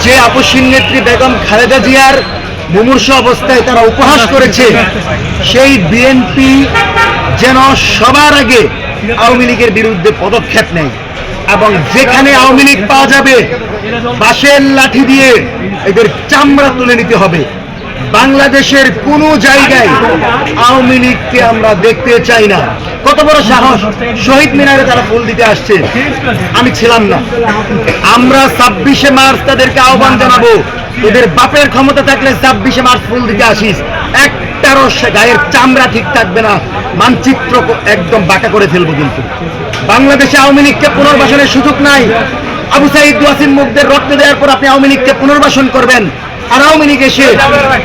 যে আপসীন নেত্রী বেগম খালেদা জিয়ার মুমূর্ষু অবস্থায় তারা উপহাস করেছে, সেই বিএনপি যেন সবার আগে আওয়ামী লীগের বিরুদ্ধে পদক্ষেপ নেয় এবং যেখানে আওয়ামী লীগ পাওয়া যাবে বাঁশের লাঠি দিয়ে এদের চামড়া তুলে নিতে হবে। বাংলাদেশের কোনো জায়গায় আওয়ামী লীগকে আমরা দেখতে চাই না। কত বড় সাহস, শহীদ মিনারে তারা ফুল দিতে আসছে, আমি ছিলাম না। আমরা 26শে মার্চ তাদেরকে আহ্বান জানাবো, এদের বাপের ক্ষমতা থাকলে 26শে মার্চ ফুল দিতে আসিস, একটারও গায়ের চামড়া ঠিক থাকবে না, মানচিত্র একদম বাঁকা করে ফেলবো। কিন্তু বাংলাদেশে আওয়ামী লীগকে পুনর্বাসনের সুযোগ নাই। আবু সাইদ ওয়াসিম মুগদের রক্ত দেওয়ার পর আপনি আওয়ামী লীগকে পুনর্বাসন করবেন, আর আওয়ামী লীগ এসে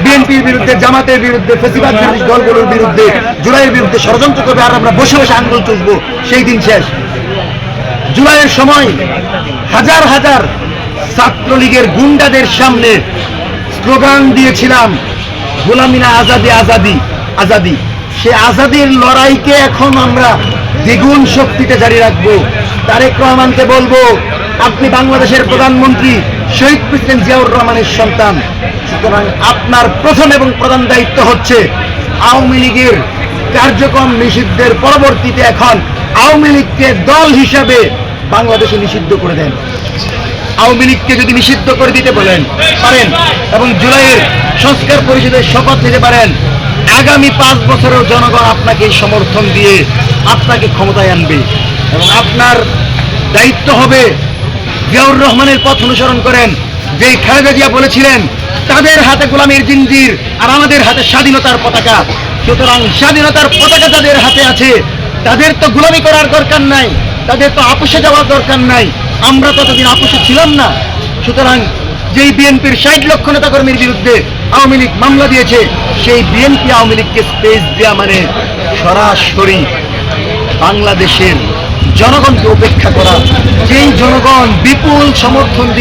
বিএনপির বিরুদ্ধে, জামাতের বিরুদ্ধে, ফেসিবাদ বিরোধী দলগুলোর বিরুদ্ধে, জুলাইয়ের বিরুদ্ধে ষড়যন্ত্র করবে, আর আমরা বসে বসে আন্দোলন চুষবো, সেই দিন শেষ। জুলাইয়ের সময় হাজার হাজার ছাত্রলীগের গুন্ডাদের সামনে স্লোগান দিয়েছিলাম, গোলামি না আজাদি, আজাদি, আজাদি। সে আজাদির লড়াইকে এখন আমরা দ্বিগুণ শক্তিতে জারি রাখবো। তারেক রহমানকে বলবো, আপনি বাংলাদেশের প্রধানমন্ত্রী, শহীদ প্রেসিডেন্ট জিয়াউর রহমানের সন্তান, সুতরাং আপনার প্রথম এবং প্রধান দায়িত্ব হচ্ছে আওয়ামী লীগের কার্যক্রম নিষিদ্ধের পরবর্তীতে এখন আওয়ামী লীগকে দল হিসাবে বাংলাদেশে নিষিদ্ধ করে দেন। আওয়ামী লীগকে যদি নিষিদ্ধ করে দিতে বলেন পারেন এবং জুলাইয়ের সংস্কার পরিষদের শপথ নিতে পারেন, আগামী 5 বছরেও জনগণ আপনাকে সমর্থন দিয়ে আপনাকে ক্ষমতায় আনবে এবং আপনার দায়িত্ব হবে জিয়াউর রহমানের পথ অনুসরণ করেন। যেই খালেদা জিয়া বলেছিলেন তাদের হাতে গোলামীর জিঞ্জির আর আমাদের হাতে স্বাধীনতার পতাকা, সুতরাং স্বাধীনতার পতাকা যাদের হাতে আছে তাদের তো গোলামি করার দরকার নাই, তাদের তো আপোষে যাওয়ার দরকার নাই। আমরা ততদিন আপোষে ছিলাম না। সুতরাং যেই বিএনপির 60 লক্ষ নেতাকর্মীর বিরুদ্ধে আওয়ামী লীগ মামলা দিয়েছে, সেই বিএনপি আওয়ামী লীগকে স্পেস দেওয়া মানে সরাসরি বাংলাদেশের জনগণকে উপেক্ষা করা। যেই জনগণ বিপুল সমর্থন দিয়ে